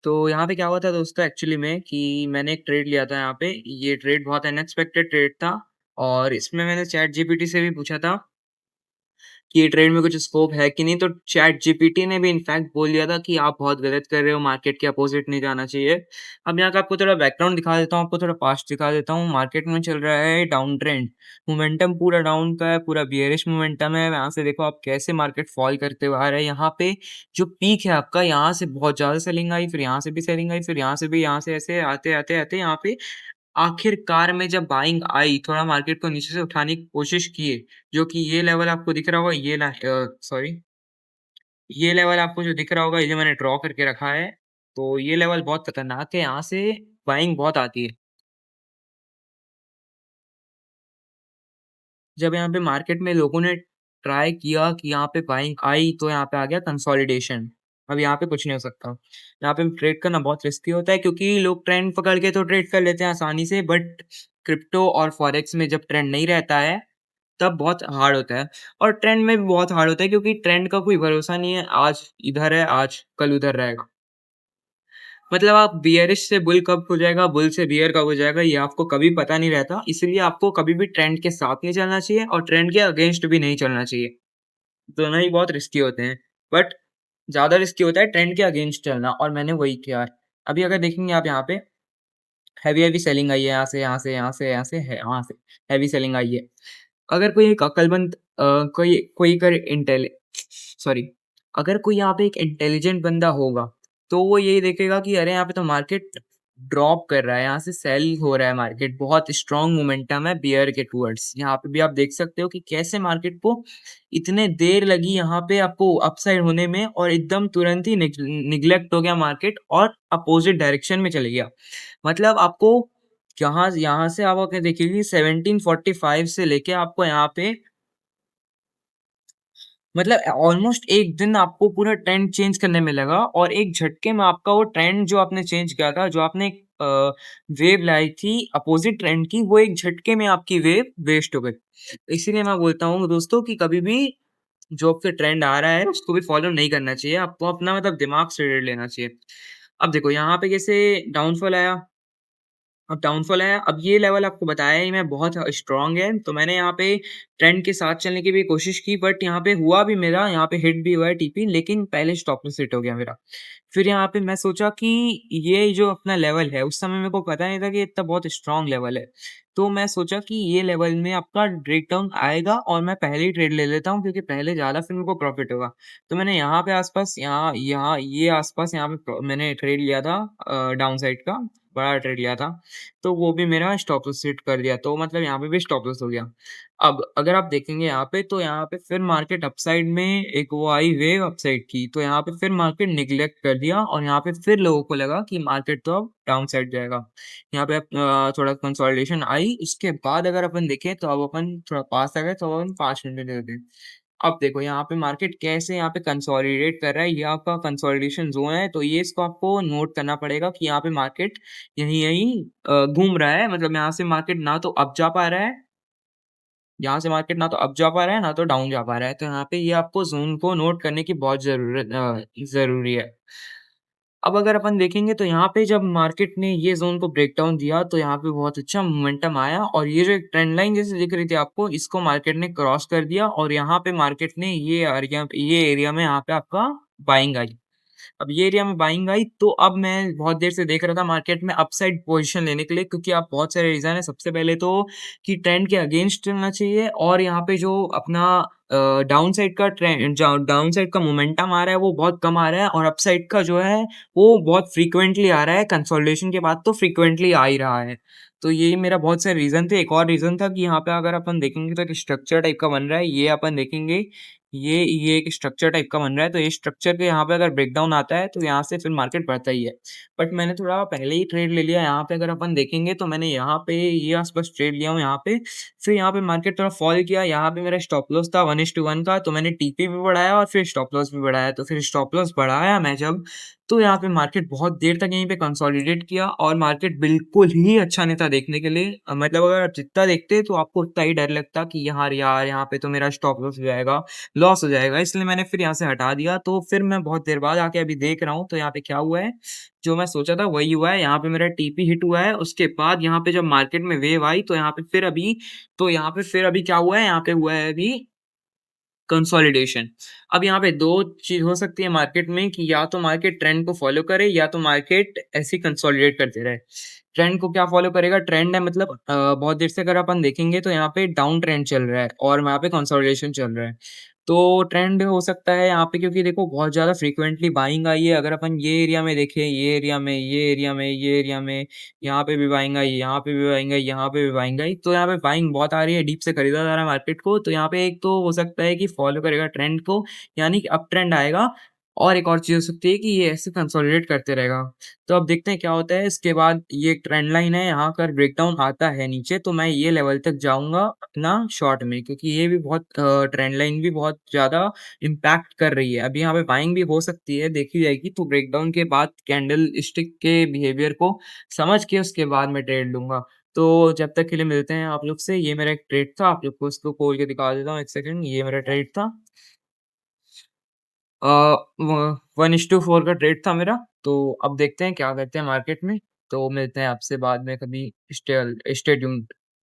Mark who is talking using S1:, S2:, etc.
S1: तो यहाँ पे क्या हुआ था दोस्तों एक्चुअली में कि मैंने एक ट्रेड लिया था यहाँ पे। ये ट्रेड बहुत अनएक्सपेक्टेड ट्रेड था और इसमें मैंने चैट जीपीटी से भी पूछा था कि ये ट्रेड में कुछ स्कोप है कि नहीं, तो चैट जीपीटी ने भी इनफैक्ट बोल दिया था कि आप बहुत गलत कर रहे हो, मार्केट के अपोजिट नहीं जाना चाहिए। अब यहाँ का आपको थोड़ा बैकग्राउंड दिखा देता हूँ, आपको थोड़ा पास्ट दिखा देता हूँ। मार्केट में चल रहा है डाउन ट्रेंड, मोमेंटम पूरा डाउन का है, पूरा बियरिश मोमेंटम है। यहाँ से देखो आप कैसे मार्केट फॉल करते हुए आ रहा है। यहाँ पे जो पीक है आपका, यहाँ से बहुत ज़्यादा सेलिंग आई, फिर यहाँ से भी सेलिंग आई, फिर यहाँ से भी, यहाँ से ऐसे आते, आते, आते यहाँ पे आखिरकार में जब बाइंग आई, थोड़ा मार्केट को नीचे से उठाने की कोशिश किए, जो कि ये लेवल आपको दिख रहा होगा, सॉरी, ये लेवल आपको जो दिख रहा होगा, ये जो मैंने ड्रॉ करके रखा है, तो ये लेवल बहुत खतरनाक है, यहाँ से बाइंग बहुत आती है। जब यहाँ पे मार्केट में लोगों ने ट्राई किया कि यहाँ पे बाइंग आई, तो यहाँ पे आ गया कंसोलिडेशन। अब यहाँ पे कुछ नहीं हो सकता। यहाँ पे ट्रेड करना बहुत रिस्की होता है क्योंकि लोग ट्रेंड पकड़ के तो ट्रेड कर लेते हैं आसानी से, बट क्रिप्टो और फॉरेक्स में जब ट्रेंड नहीं रहता है, तब बहुत हार्ड होता है। और ट्रेंड में भी बहुत हार्ड होता है क्योंकि ट्रेंड का कोई भरोसा नहीं है, आज इधर है, आज कल उधर रहेगा। मतलब आप बियरिश से बुल कब हो जाएगा, बुल से बियर कब हो जाएगा, ये आपको कभी पता नहीं रहता। इसलिए आपको कभी भी ट्रेंड के साथ नहीं चलना चाहिए और ट्रेंड के अगेंस्ट भी नहीं चलना चाहिए। दोनों ही बहुत रिस्की होते हैं, बट ज़्यादा रिस्की होता है ट्रेंड के अगेंस्ट चलना, और मैंने वही किया है। अभी अगर देखेंगे आप यहाँ पे हैवी हैवी सेलिंग आई है, यहाँ से, यहाँ से, यहाँ से, यहाँ से, है यहाँ से हैवी सेलिंग आई है। अगर कोई एक अक्लमंद कोई कोई कर इंटेल सॉरी अगर कोई यहाँ पे एक इंटेलिजेंट बंदा होगा, तो वो यही देखेगा कि अरे यहाँ पे तो मार्केट ड्रॉप कर रहा है, यहाँ से सेल हो रहा है, मार्केट बहुत स्ट्रॉन्ग मोमेंटम है बियर के टुवर्ड्स। यहाँ पे भी आप देख सकते हो कि कैसे मार्केट को इतने देर लगी यहाँ पे आपको अपसाइड होने में, और एकदम तुरंत ही निग्लेक्ट हो गया मार्केट और अपोजिट डायरेक्शन में चले गया। मतलब आपको यहाँ से आप अगर देखेंगे 1745 से लेके आपको यहाँ पे, मतलब ऑलमोस्ट एक दिन आपको पूरा ट्रेंड चेंज करने में लगा, और एक झटके में आपका वो ट्रेंड जो आपने चेंज किया था, जो आपने वेव लाई थी अपोजिट ट्रेंड की, वो एक झटके में आपकी वेव वेस्ट हो गई। इसीलिए मैं बोलता हूँ दोस्तों कि कभी भी जो आपका ट्रेंड आ रहा है उसको भी फॉलो नहीं करना चाहिए, आपको अपना मतलब दिमाग से रेट लेना चाहिए। अब देखो यहाँ पे कैसे डाउनफॉल आया, अब डाउनफॉल है, अब ये लेवल आपको बताया ही मैं बहुत स्ट्रॉन्ग है, तो मैंने यहाँ पे ट्रेंड के साथ चलने की भी कोशिश की, बट यहाँ पे हुआ भी मेरा, यहाँ पे हिट भी हुआ है टीपी, लेकिन पहले स्टॉप लॉस हिट हो गया मेरा। फिर यहाँ पे मैं सोचा कि ये जो अपना लेवल है, उस समय मेरे को पता नहीं था कि इतना बहुत स्ट्रॉन्ग लेवल है। तो मैं सोचा कि ये लेवल में आपका ब्रेकडाउन आएगा और मैं पहले ही ट्रेड ले लेता हूँ क्योंकि पहले ज़्यादा फिर मेरे को प्रॉफिट होगा। तो मैंने यहाँ पे आसपास, यहाँ यहाँ ये आसपास यहाँ पे मैंने ट्रेड लिया था, डाउन साइड का बड़ा ट्रेड लिया था। तो वो भी मेरा स्टॉप लॉस हिट कर दिया, तो मतलब यहाँ पे भी स्टॉप लॉस हो गया। अब अगर आप देखेंगे यहाँ पे, तो यहाँ पे फिर मार्केट अपसाइड में एक वो आई वेव अपसाइड की, तो यहाँ पे फिर मार्केट निग्लेक्ट कर दिया और यहाँ पे फिर लोगों को लगा कि मार्केट तो अब डाउन साइड जाएगा। यहाँ पे थोड़ा कंसोलिडेशन आई, इसके बाद अगर अपन देखें तो अब अपन थोड़ा पास आ गए, तो अपन 5 मिनट देते हैं। अब देखो यहाँ पे मार्केट कैसे यहाँ पे कंसोलिडेट कर रहा है, ये आपका कंसोलिडेशन जोन है, तो ये इसको आपको नोट करना पड़ेगा कि यहाँ पे मार्केट यहीं यहीं घूम रहा है। मतलब यहाँ से मार्केट ना तो अप जा पा रहा है, यहाँ से मार्केट ना तो अप जा पा रहा है, ना तो डाउन जा पा रहा है, तो यहाँ पे ये आपको जोन को नोट करने की बहुत ज़रूरी है। अब अगर अपन देखेंगे तो यहाँ पे जब मार्केट ने ये ज़ोन को ब्रेक डाउन दिया, तो यहाँ पे बहुत अच्छा मोमेंटम आया, और ये जो एक ट्रेंड लाइन जैसे दिख रही थी आपको, इसको मार्केट ने क्रॉस कर दिया, और यहाँ पे मार्केट ने ये एरिया में यहाँ पे आपका बाइंग आई। अब ये एरिया में बाइंग आई, तो अब मैं बहुत देर से देख रहा था मार्केट में अपसाइड पोजीशन लेने के लिए, क्योंकि आप बहुत सारे रीज़न है। सबसे पहले तो कि ट्रेंड के अगेंस्ट चलना चाहिए, और यहाँ पे जो अपना डाउन साइड का ट्रेंड, डाउन साइड का मोमेंटम आ रहा है वो बहुत कम आ रहा है, और अपसाइड का जो है वो बहुत फ्रीक्वेंटली आ रहा है, कंसोलिडेशन के बाद तो फ्रीक्वेंटली आ ही रहा है। तो यही मेरा बहुत सारे रीज़न थे। एक और रीज़न था कि यहाँ पे अगर अपन देखेंगे तो एक स्ट्रक्चर टाइप का बन रहा है, ये अपन देखेंगे, ये एक स्ट्रक्चर टाइप का बन रहा है, तो ये स्ट्रक्चर के यहाँ पे अगर ब्रेकडाउन आता है, तो यहाँ से फिर मार्केट बढ़ता ही है। बट मैंने थोड़ा पहले ही ट्रेड ले लिया यहाँ पे, अगर अपन देखेंगे तो मैंने यहाँ पे ये आस-पास ट्रेड लिया हूँ यहाँ पे, फिर यहाँ पे मार्केट थोड़ा फॉल किया, यहाँ पे मेरा स्टॉप लॉस था 1:1 का, तो मैंने टीपी भी बढ़ाया और फिर स्टॉप लॉस भी बढ़ाया। तो फिर स्टॉप लॉस बढ़ाया मैं जब, तो यहाँ पे मार्केट बहुत देर तक यहीं पे कंसोलिडेट किया और मार्केट बिल्कुल ही अच्छा नहीं था देखने के लिए। मतलब अगर आप जितना देखते तो आपको उतना ही डर लगता कि यार यार यहाँ पे तो मेरा स्टॉप लॉस हो जाएगा, इसलिए मैंने फिर यहाँ से हटा दिया। तो फिर मैं बहुत देर बाद आके अभी देख रहा हूँ, तो यहाँ पे क्या हुआ है, जो मैं सोचा था वही हुआ है। यहाँ पे मेरा टीपी हिट हुआ है, उसके बाद यहाँ पे जब मार्केट में वेव आई तो यहाँ पे फिर अभी क्या हुआ है, यहाँ पे हुआ है अभी कंसोलिडेशन। अब यहाँ पे 2 चीज़ हो सकती है मार्केट में कि या तो मार्केट ट्रेंड को फ़ॉलो करे या तो मार्केट ऐसे ही कंसोलिडेट करते रहे। ट्रेंड को क्या फ़ॉलो करेगा? ट्रेंड है मतलब बहुत देर से अगर अपन देखेंगे तो यहाँ पे डाउन ट्रेंड चल रहा है और वहाँ पे कंसोलिडेशन चल रहा है। तो ट्रेंड हो सकता है यहाँ पे, क्योंकि देखो बहुत ज़्यादा फ्रीक्वेंटली बाइंग आई है। अगर अपन ये एरिया में देखें, ये एरिया में, ये एरिया में, ये एरिया में, यहाँ पे भी बाइंग आई, यहाँ पे भी बाइंग आई, यहाँ पे भी बाइंग आई। तो यहाँ पे बाइंग बहुत आ रही है, डीप से खरीदा जा रहा है मार्केट को। तो यहाँ पे एक तो हो सकता है कि फॉलो करेगा ट्रेंड को, यानी कि अप ट्रेंड आएगा। और एक और चीज़ हो सकती है कि ये ऐसे कंसोलिडेट करते रहेगा। तो अब देखते हैं क्या होता है। इसके बाद ये एक ट्रेंड लाइन है, यहाँ अगर ब्रेकडाउन आता है नीचे तो मैं ये लेवल तक जाऊँगा अपना शॉर्ट में, क्योंकि ये भी बहुत ट्रेंड लाइन भी बहुत ज़्यादा इम्पैक्ट कर रही है। अभी यहाँ पे बाइंग भी हो सकती है, देखी जाएगी। तो ब्रेकडाउन के बाद कैंडल स्टिक के बिहेवियर को समझ के उसके बाद मैं ट्रेड लूँगा। तो जब तक के लिए मिलते हैं आप लोग से। ये मेरा एक ट्रेड था, आप लोग को इसको खोल के दिखा देता हूँ 1 सेकंड। ये मेरा ट्रेड था। अ, व 1:4 का ट्रेड था मेरा। तो अब देखते हैं क्या करते हैं मार्केट में। तो मिलते हैं आपसे बाद में कभी। Stay tuned.